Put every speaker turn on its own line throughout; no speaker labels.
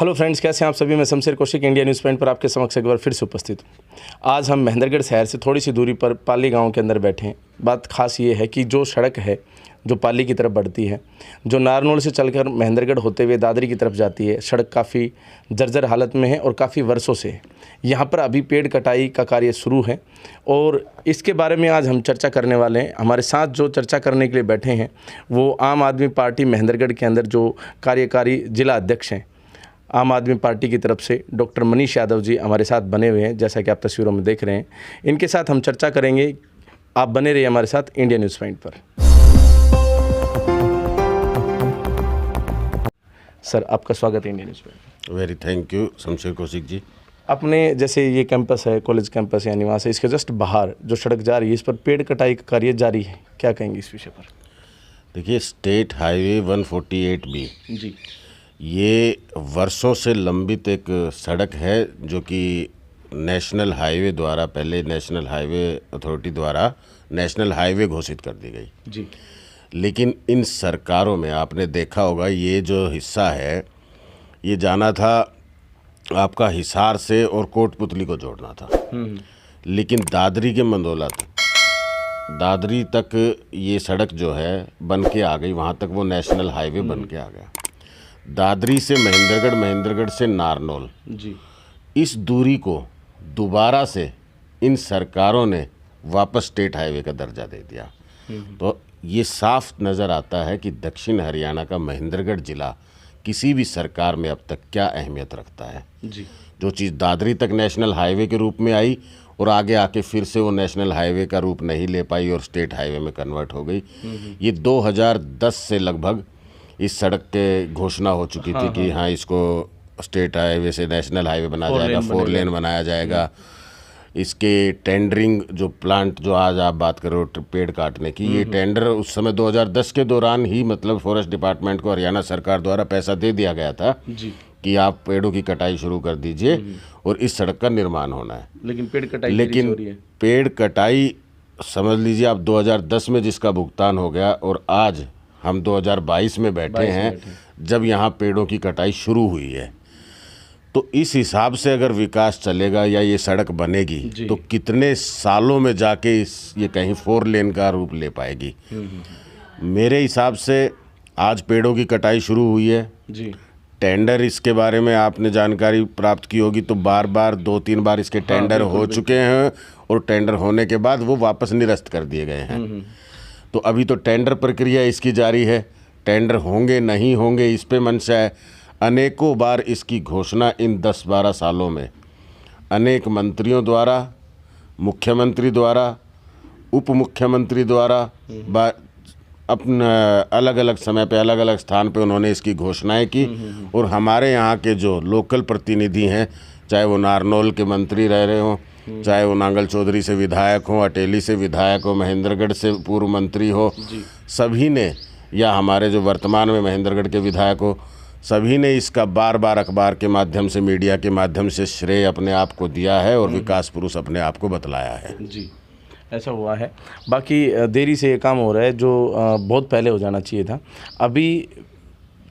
Hello friends, कैसे हैं आप सभी। मैं Shamsher Kaushik India news point पर आपके समक्ष एक बार फिर से उपस्थित हूँ। आज हम महेंद्रगढ़ शहर से थोड़ी सी दूरी पर पाली गांव के अंदर बैठे हैं। बात खास ये है कि जो सड़क है जो पाली की तरफ बढ़ती है, जो नारनौल से चलकर महेंद्रगढ़ होते हुए दादरी की तरफ जाती है, सड़क काफ़ी जर्जर हालत में है और काफ़ी वर्षों से है। यहाँ पर अभी पेड़ कटाई का कार्य शुरू है और इसके बारे में आज हम चर्चा करने वाले हैं। हमारे साथ जो चर्चा करने के लिए बैठे हैं वो आम आदमी पार्टी महेंद्रगढ़ के अंदर जो कार्यकारी जिला अध्यक्ष हैं आम आदमी पार्टी की तरफ से डॉक्टर मनीष यादव जी हमारे साथ बने हुए हैं, जैसा कि आप तस्वीरों में देख रहे हैं। इनके साथ हम चर्चा करेंगे। आप बने रहिए हमारे साथ इंडिया न्यूज़ पॉइंट पर। सर, आपका स्वागत है India news point.
Very thank you Shamsher Kaushik ji.
अपने जैसे ये कैंपस है, कॉलेज कैंपस या निवास है, इसके जस्ट बाहर जो सड़क जा रही है, इस पर पेड़ कटाई का कार्य जारी है, क्या कहेंगे इस विषय पर?
देखिए, स्टेट हाईवे 148B
जी,
ये वर्षों से लंबित एक सड़क है जो कि नेशनल हाईवे द्वारा, पहले नेशनल हाईवे अथॉरिटी द्वारा नेशनल हाईवे घोषित कर दी गई।
जी,
लेकिन इन सरकारों में आपने देखा होगा ये जो हिस्सा है ये जाना था आपका हिसार से और कोटपुतली को जोड़ना था, लेकिन दादरी के मंदोला तक, दादरी तक ये सड़क जो है बन के आ गई, वहाँ तक वो नेशनल हाईवे बन के आ गया। दादरी से महेंद्रगढ़, महेंद्रगढ़ से नारनौल,
जी,
इस दूरी को दोबारा से इन सरकारों ने वापस स्टेट हाईवे का दर्जा दे दिया। तो ये साफ नज़र आता है कि दक्षिण हरियाणा का महेंद्रगढ़ ज़िला किसी भी सरकार में अब तक क्या अहमियत रखता है।
जी,
जो चीज़ दादरी तक नेशनल हाईवे के रूप में आई और आगे आके फिर से वो नेशनल हाईवे का रूप नहीं ले पाई और स्टेट हाईवे में कन्वर्ट हो गई। ये 2010 से लगभग इस सड़क के घोषणा हो चुकी थी कि हाँ, इसको स्टेट हाईवे से नेशनल हाईवे बनाया जाएगा, 4 लेन बनाया जाएगा। इसके टेंडरिंग जो प्लांट जो आज आप बात कर रहे हो पेड़ काटने की, ये टेंडर उस समय 2010 के दौरान ही मतलब फॉरेस्ट डिपार्टमेंट को हरियाणा सरकार द्वारा पैसा दे दिया गया था
जी,
कि आप पेड़ों की कटाई शुरू कर दीजिए और इस सड़क का निर्माण होना है।
लेकिन पेड़ कटाई हो रही है।
पेड़ कटाई समझ लीजिए आप 2010 में जिसका भुगतान हो गया और आज हम 2022 में बैठे हैं जब यहाँ पेड़ों की कटाई शुरू हुई है। तो इस हिसाब से अगर विकास चलेगा या ये सड़क बनेगी तो कितने सालों में जाके ये कहीं 4 लेन का रूप ले पाएगी। मेरे हिसाब से आज पेड़ों की कटाई शुरू हुई है
जी,
टेंडर इसके बारे में आपने जानकारी प्राप्त की होगी, तो बार बार 2-3 बार इसके टेंडर हो चुके हैं और टेंडर होने के बाद वो वापस निरस्त कर दिए गए हैं। तो अभी तो टेंडर प्रक्रिया इसकी जारी है, टेंडर होंगे नहीं होंगे इस पे मंशा है। अनेकों बार इसकी घोषणा इन 10-12 सालों में अनेक मंत्रियों द्वारा, मुख्यमंत्री द्वारा, उप मुख्यमंत्री द्वारा अपना अलग अलग समय पे अलग अलग स्थान पे उन्होंने इसकी घोषणाएं की। और हमारे यहाँ के जो लोकल प्रतिनिधि हैं, चाहे वो नारनौल के मंत्री रह रहे हों, चाहे वो नांगल चौधरी से विधायक हो, अटेली से विधायक हो, महेंद्रगढ़ से पूर्व मंत्री हो, सभी ने, या हमारे जो वर्तमान में महेंद्रगढ़ के विधायक हो, सभी ने इसका बार बार अखबार के माध्यम से, मीडिया के माध्यम से श्रेय अपने आप को दिया है और विकास पुरुष अपने आप को बतलाया है।
जी, ऐसा हुआ है। बाकी देरी से ये काम हो रहा है जो बहुत पहले हो जाना चाहिए था। अभी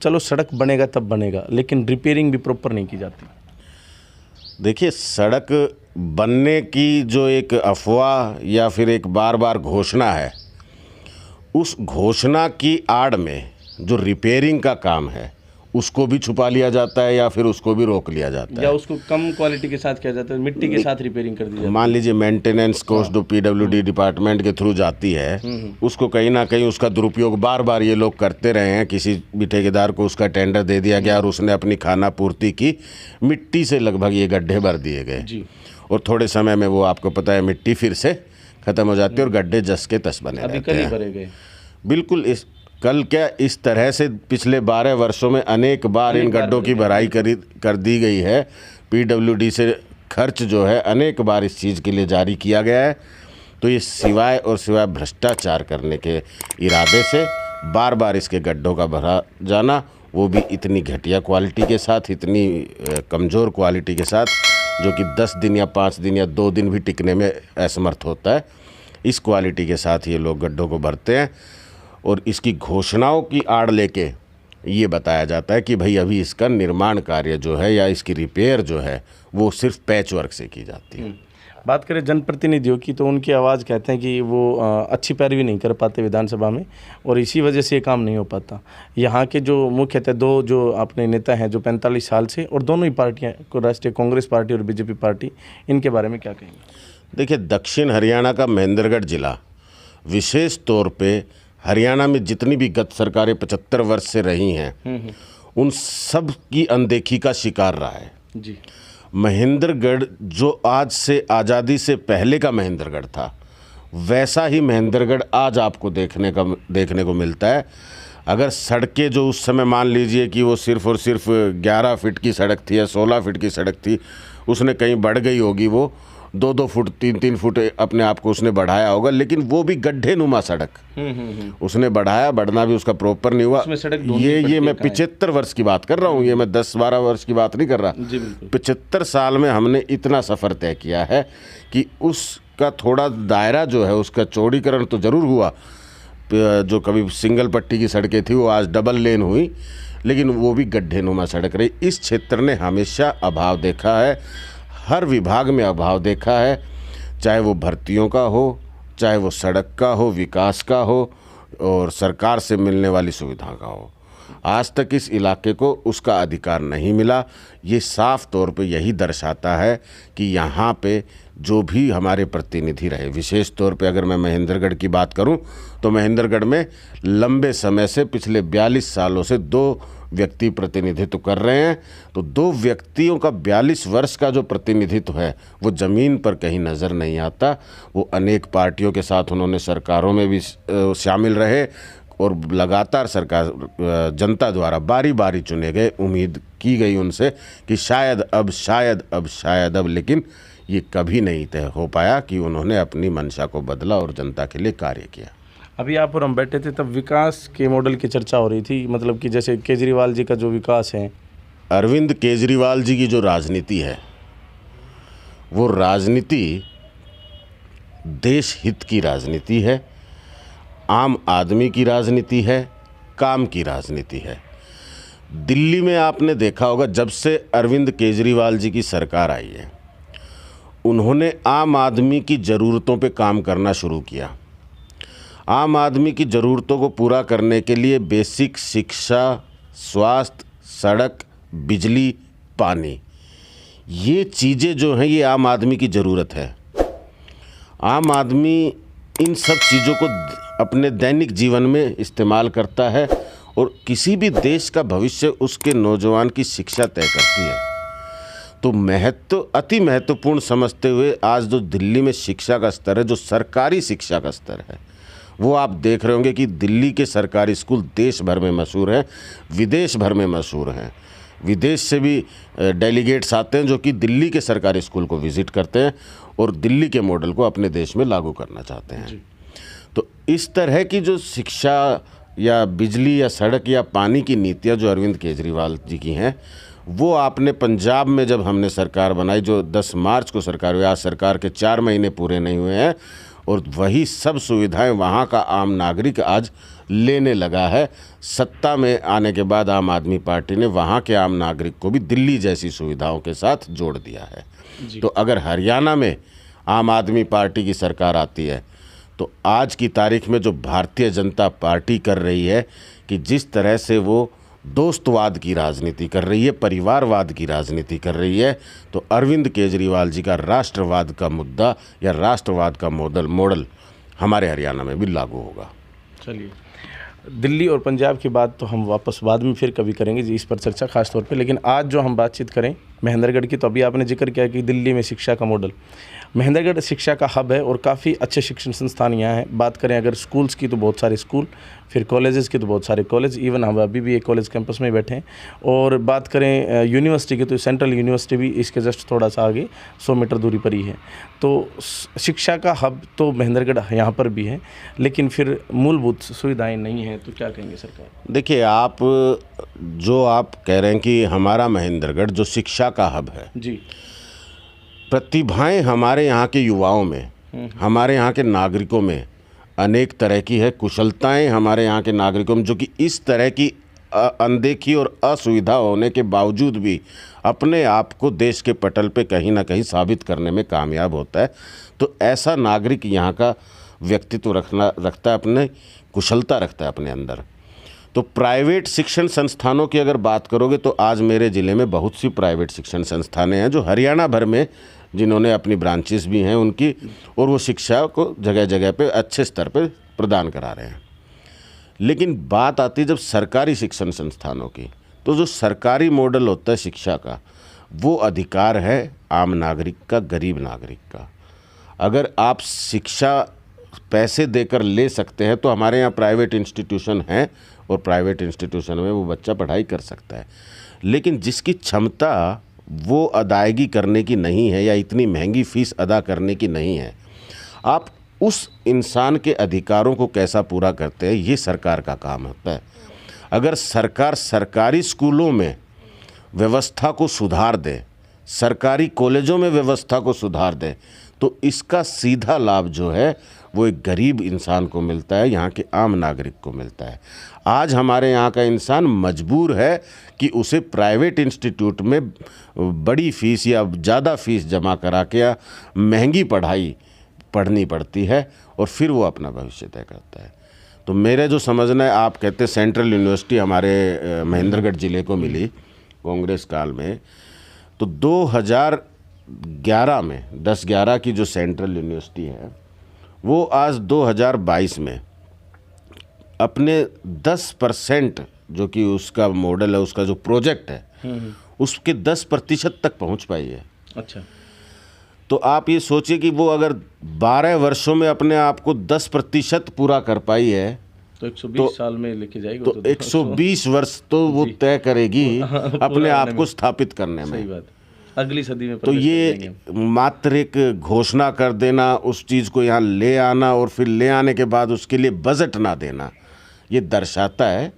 चलो सड़क बनेगा तब बनेगा, लेकिन रिपेयरिंग भी प्रॉपर नहीं की जाती।
देखिए, सड़क बनने की जो एक अफवाह या फिर एक बार बार घोषणा है, उस घोषणा की आड़ में जो रिपेयरिंग का काम है उसको भी छुपा लिया जाता है या फिर उसको भी रोक लिया जाता है,
या उसको कम क्वालिटी के साथ किया जाता है, मिट्टी के साथ रिपेयरिंग कर दी जाती है।
मान लीजिए मेंटेनेंस कॉस्ट जो PWD डिपार्टमेंट के थ्रू जाती है, उसको कहीं ना कहीं उसका दुरुपयोग बार बार ये लोग करते रहे हैं। किसी भी ठेकेदार को उसका टेंडर दे दिया गया और उसने अपनी खाना पूर्ति की, मिट्टी से लगभग ये गड्ढे भर दिए गए और थोड़े समय में वो आपको पता है मिट्टी फिर से खत्म हो जाती है और गड्ढे जस के तस बने रहते हैं।
भरे गए
बिल्कुल। कल क्या इस तरह से पिछले 12 वर्षों में अनेक बार इन गड्ढों की भराई कर दी गई है। PWD से खर्च जो है अनेक बार इस चीज़ के लिए जारी किया गया है। तो ये सिवाय भ्रष्टाचार करने के इरादे से बार बार इसके गड्ढों का भरा जाना, वो भी इतनी घटिया क्वालिटी के साथ, इतनी कमज़ोर क्वालिटी के साथ, जो कि 10 दिन या 5 दिन या 2 दिन भी टिकने में असमर्थ होता है। इस क्वालिटी के साथ ये लोग गड्ढों को भरते हैं और इसकी घोषणाओं की आड़ लेके ये बताया जाता है कि भाई अभी इसका निर्माण कार्य जो है या इसकी रिपेयर जो है वो सिर्फ पैच वर्क से की जाती है।
बात करें जनप्रतिनिधियों की तो उनकी आवाज़ कहते हैं कि वो अच्छी पैरवी नहीं कर पाते विधानसभा में और इसी वजह से ये काम नहीं हो पाता। यहाँ के जो मुख्यतः दो जो अपने नेता हैं जो 45 साल से और दोनों ही पार्टियाँ राष्ट्रीय कांग्रेस पार्टी और बीजेपी पार्टी, इनके बारे में क्या कहेंगे?
देखिए, दक्षिण हरियाणा का महेंद्रगढ़ जिला विशेष तौर पे हरियाणा में जितनी भी गत सरकारें 75 वर्ष से रही हैं उन सब की अनदेखी का शिकार रहा है
जी।
महेंद्रगढ़ जो आज से आज़ादी से पहले का महेंद्रगढ़ था वैसा ही महेंद्रगढ़ आज आपको देखने को मिलता है। अगर सड़कें जो उस समय मान लीजिए कि वो सिर्फ़ और सिर्फ 11 फीट की सड़क थी या 16 फीट की सड़क थी, उसने कहीं बढ़ गई होगी, वो 2-2 फुट 3-3 फुट अपने आप को उसने बढ़ाया होगा, लेकिन वो भी गड्ढे नुमा सड़क उसने बढ़ाया, बढ़ना भी उसका प्रॉपर नहीं हुआ। ये मैं 75 वर्ष की बात कर रहा हूँ, ये मैं 10-12 वर्ष की बात नहीं कर रहा। 75 साल में हमने इतना सफ़र तय किया है कि उसका थोड़ा दायरा जो है उसका चौड़ीकरण तो ज़रूर हुआ। जो कभी सिंगल पट्टी की सड़कें थी वो आज डबल लेन हुई, लेकिन वो भी गड्ढे नुमा सड़क रही। इस क्षेत्र ने हमेशा अभाव देखा है, हर विभाग में अभाव देखा है, चाहे वो भर्तियों का हो, चाहे वो सड़क का हो, विकास का हो और सरकार से मिलने वाली सुविधा का हो। आज तक इस इलाके को उसका अधिकार नहीं मिला। ये साफ तौर पे यही दर्शाता है कि यहाँ पे जो भी हमारे प्रतिनिधि रहे, विशेष तौर पे अगर मैं महेंद्रगढ़ की बात करूं तो महेंद्रगढ़ में लंबे समय से पिछले 42 सालों से 2 व्यक्ति प्रतिनिधित्व कर रहे हैं। तो 2 व्यक्तियों का 42 वर्ष का जो प्रतिनिधित्व है वो ज़मीन पर कहीं नज़र नहीं आता। वो अनेक पार्टियों के साथ उन्होंने सरकारों में भी शामिल रहे और लगातार सरकार जनता द्वारा बारी बारी चुने गए। उम्मीद की गई उनसे कि शायद अब, लेकिन ये कभी नहीं तय हो पाया कि उन्होंने अपनी मंशा को बदला और जनता के लिए कार्य किया।
अभी आप और हम बैठे थे तब विकास के मॉडल की चर्चा हो रही थी, मतलब कि जैसे केजरीवाल जी का जो विकास है,
अरविंद केजरीवाल जी की जो राजनीति है वो राजनीति देश हित की राजनीति है, आम आदमी की राजनीति है, काम की राजनीति है। दिल्ली में आपने देखा होगा जब से अरविंद केजरीवाल जी की सरकार आई है उन्होंने आम आदमी की ज़रूरतों पे काम करना शुरू किया। आम आदमी की ज़रूरतों को पूरा करने के लिए बेसिक शिक्षा, स्वास्थ्य, सड़क, बिजली, पानी, ये चीज़ें जो हैं ये आम आदमी की ज़रूरत है। आम आदमी इन सब चीज़ों को अपने दैनिक जीवन में इस्तेमाल करता है और किसी भी देश का भविष्य उसके नौजवान की शिक्षा तय करती है। तो अति महत्वपूर्ण समझते हुए आज जो दिल्ली में शिक्षा का स्तर है, जो सरकारी शिक्षा का स्तर है, वो आप देख रहे होंगे कि दिल्ली के सरकारी स्कूल देश भर में मशहूर हैं, विदेश भर में मशहूर हैं। विदेश से भी डेलीगेट्स आते हैं जो कि दिल्ली के सरकारी स्कूल को विज़िट करते हैं और दिल्ली के मॉडल को अपने देश में लागू करना चाहते हैं। तो इस तरह की जो शिक्षा या बिजली या सड़क या पानी की नीतियाँ जो अरविंद केजरीवाल जी की हैं, वो आपने पंजाब में जब हमने सरकार बनाई, जो 10 मार्च को सरकार हुई, आज सरकार के 4 महीने पूरे नहीं हुए हैं और वही सब सुविधाएं वहाँ का आम नागरिक आज लेने लगा है। सत्ता में आने के बाद आम आदमी पार्टी ने वहाँ के आम नागरिक को भी दिल्ली जैसी सुविधाओं के साथ जोड़ दिया है। तो अगर हरियाणा में आम आदमी पार्टी की सरकार आती है तो आज की तारीख में जो भारतीय जनता पार्टी कर रही है कि जिस तरह से वो दोस्तवाद की राजनीति कर रही है, परिवारवाद की राजनीति कर रही है, तो अरविंद केजरीवाल जी का राष्ट्रवाद का मुद्दा या राष्ट्रवाद का मॉडल हमारे हरियाणा में भी लागू होगा।
चलिए, दिल्ली और पंजाब की बात तो हम वापस बाद में फिर कभी करेंगे जी, इस पर चर्चा खास तौर पे। लेकिन आज जो हम बातचीत करें महेंद्रगढ़ की, तो अभी आपने जिक्र किया कि दिल्ली में शिक्षा का मॉडल, महेंद्रगढ़ शिक्षा का हब है और काफ़ी अच्छे शिक्षण संस्थान यहाँ हैं। बात करें अगर स्कूल्स की तो बहुत सारे स्कूल, फिर कॉलेजेस की तो बहुत सारे कॉलेज, इवन हम अभी भी एक कॉलेज कैंपस में बैठे हैं। और बात करें यूनिवर्सिटी की तो सेंट्रल यूनिवर्सिटी भी इसके जस्ट थोड़ा सा आगे 100 मीटर दूरी पर ही है। तो शिक्षा का हब तो महेंद्रगढ़ यहाँ पर भी है, लेकिन फिर मूलभूत सुविधाएँ नहीं हैं, तो क्या कहेंगे सरकार?
देखिए, आप कह रहे हैं कि हमारा महेंद्रगढ़ जो शिक्षा का हब है
जी,
प्रतिभाएं हमारे यहाँ के युवाओं में, हमारे यहाँ के नागरिकों में अनेक तरह की है, कुशलताएं हमारे यहाँ के नागरिकों में जो कि इस तरह की अनदेखी और असुविधा होने के बावजूद भी अपने आप को देश के पटल पे कहीं ना कहीं साबित करने में कामयाब होता है। तो ऐसा नागरिक यहाँ का व्यक्तित्व रखता है, अपने कुशलता रखता है अपने अंदर। तो प्राइवेट शिक्षण संस्थानों की अगर बात करोगे तो आज मेरे ज़िले में बहुत सी प्राइवेट शिक्षण संस्थानें हैं जो हरियाणा भर में, जिन्होंने अपनी ब्रांचेस भी हैं उनकी, और वो शिक्षा को जगह जगह पे अच्छे स्तर पे प्रदान करा रहे हैं। लेकिन बात आती है जब सरकारी शिक्षण संस्थानों की, तो जो सरकारी मॉडल होता है शिक्षा का, वो अधिकार है आम नागरिक का, गरीब नागरिक का। अगर आप शिक्षा पैसे देकर ले सकते हैं तो हमारे यहाँ प्राइवेट इंस्टीट्यूशन हैं और प्राइवेट इंस्टीट्यूशन में वो बच्चा पढ़ाई कर सकता है। लेकिन जिसकी क्षमता वो अदायगी करने की नहीं है या इतनी महंगी फ़ीस अदा करने की नहीं है, आप उस इंसान के अधिकारों को कैसा पूरा करते हैं, ये सरकार का काम होता है। अगर सरकार सरकारी स्कूलों में व्यवस्था को सुधार दे, सरकारी कॉलेजों में व्यवस्था को सुधार दे, तो इसका सीधा लाभ जो है वो एक गरीब इंसान को मिलता है, यहाँ के आम नागरिक को मिलता है। आज हमारे यहाँ का इंसान मजबूर है कि उसे प्राइवेट इंस्टीट्यूट में बड़ी फ़ीस या ज़्यादा फ़ीस जमा करा के या महंगी पढ़ाई पढ़नी पड़ती है और फिर वो अपना भविष्य तय करता है। तो मेरे जो समझना है, आप कहते सेंट्रल यूनिवर्सिटी हमारे महेंद्रगढ़ ज़िले को मिली कांग्रेस काल में, तो 2011 में 10-11 की जो सेंट्रल यूनिवर्सिटी है वो आज 2022 में अपने 10% जो कि उसका मॉडल है, उसका जो प्रोजेक्ट है उसके 10% तक पहुंच पाई है।
अच्छा,
तो आप ये सोचिए कि वो अगर 12 वर्षों में अपने आप को 10% पूरा कर पाई है
तो 120 साल में लेके जाएगी,
तो 120 वर्ष तो वो तय करेगी अपने आप को स्थापित करने में।
सही बात, अगली सदी में।
तो ये मात्र एक घोषणा कर देना, उस चीज़ को यहाँ ले आना और फिर ले आने के बाद उसके लिए बजट ना देना, ये दर्शाता है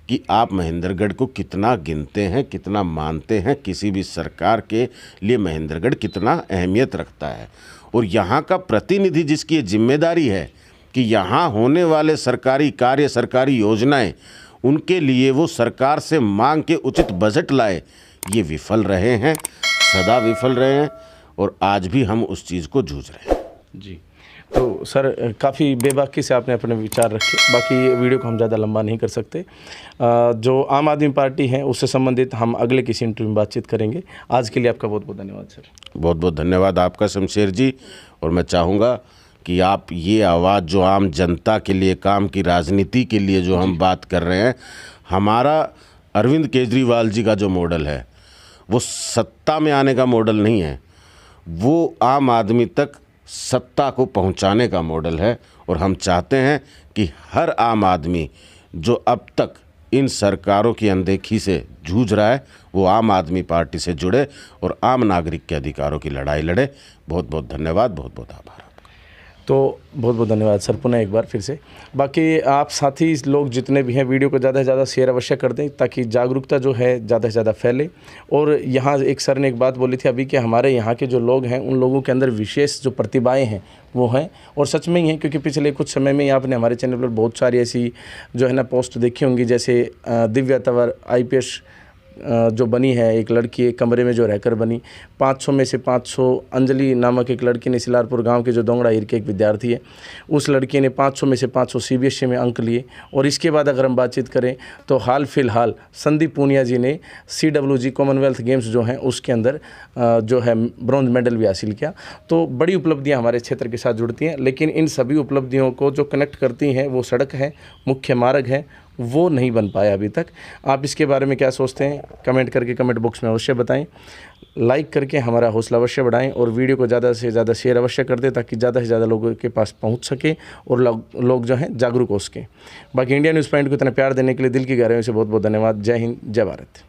कि आप महेंद्रगढ़ को कितना गिनते हैं, कितना मानते हैं, किसी भी सरकार के लिए महेंद्रगढ़ कितना अहमियत रखता है। और यहाँ का प्रतिनिधि जिसकी ये जिम्मेदारी है कि यहाँ होने वाले सरकारी कार्य, सरकारी योजनाएं, उनके लिए वो सरकार से मांग के उचित बजट लाए, ये विफल रहे हैं, सदा विफल रहे हैं और आज भी हम उस चीज़ को जूझ रहे हैं।
जी, तो सर काफ़ी बेबाकी से आपने अपने विचार रखे। बाकी ये वीडियो को हम ज़्यादा लंबा नहीं कर सकते। जो आम आदमी पार्टी है उससे संबंधित हम अगले किसी इंटरव्यू में बातचीत करेंगे। आज के लिए आपका बहुत बहुत धन्यवाद सर।
बहुत बहुत धन्यवाद आपका शमशेर जी। और मैं चाहूँगा कि आप ये आवाज़ जो आम जनता के लिए, काम की राजनीति के लिए जो हम बात कर रहे हैं, हमारा अरविंद केजरीवाल जी का जो मॉडल है वो सत्ता में आने का मॉडल नहीं है, वो आम आदमी तक सत्ता को पहुंचाने का मॉडल है। और हम चाहते हैं कि हर आम आदमी जो अब तक इन सरकारों की अनदेखी से जूझ रहा है, वो आम आदमी पार्टी से जुड़े और आम नागरिक के अधिकारों की लड़ाई लड़े। बहुत बहुत धन्यवाद, बहुत बहुत आभार।
तो बहुत बहुत धन्यवाद सर पुनः एक बार फिर से। बाकी आप साथी लोग जितने भी हैं, वीडियो को ज़्यादा से ज़्यादा शेयर अवश्य कर दें ताकि जागरूकता जो है ज़्यादा से ज़्यादा फैले। और यहाँ एक सर ने एक बात बोली थी अभी कि हमारे यहाँ के जो लोग हैं उन लोगों के अंदर विशेष जो प्रतिभाएं हैं वो हैं, और सच में ही हैं, क्योंकि पिछले कुछ समय में ही आपने हमारे चैनल पर बहुत सारी ऐसी जो है ना पोस्ट देखी होंगी, जैसे दिव्या तंवर IPS जो बनी है, एक लड़की एक कमरे में जो रहकर बनी। 500 में से 500 अंजलि नामक एक लड़की ने, सिलारपुर गांव के जो दोंगड़ा हीर के एक विद्यार्थी है, उस लड़की ने 500 में से 500 CBSE में अंक लिए। और इसके बाद अगर हम बातचीत करें तो हाल फिलहाल संदीप पूनिया जी ने CWG कॉमनवेल्थ गेम्स जो हैं उसके अंदर जो है ब्रॉन्ज मेडल भी हासिल किया। तो बड़ी उपलब्धियाँ हमारे क्षेत्र के साथ जुड़ती हैं, लेकिन इन सभी उपलब्धियों को जो कनेक्ट करती हैं वो सड़क है, मुख्य मार्ग है, वो नहीं बन पाया अभी तक। आप इसके बारे में क्या सोचते हैं, कमेंट करके कमेंट बॉक्स में अवश्य बताएं। लाइक करके हमारा हौसला अवश्य बढ़ाएं और वीडियो को ज़्यादा से ज़्यादा शेयर अवश्य कर दें ताकि ज़्यादा से ज़्यादा लोगों के पास पहुंच सके और लोग जो हैं जागरूक हो सकें। बाकी इंडिया न्यूज़ पॉइंट को इतना प्यार देने के लिए दिल की गहराइयों से बहुत बहुत धन्यवाद। जय हिंद, जय भारत।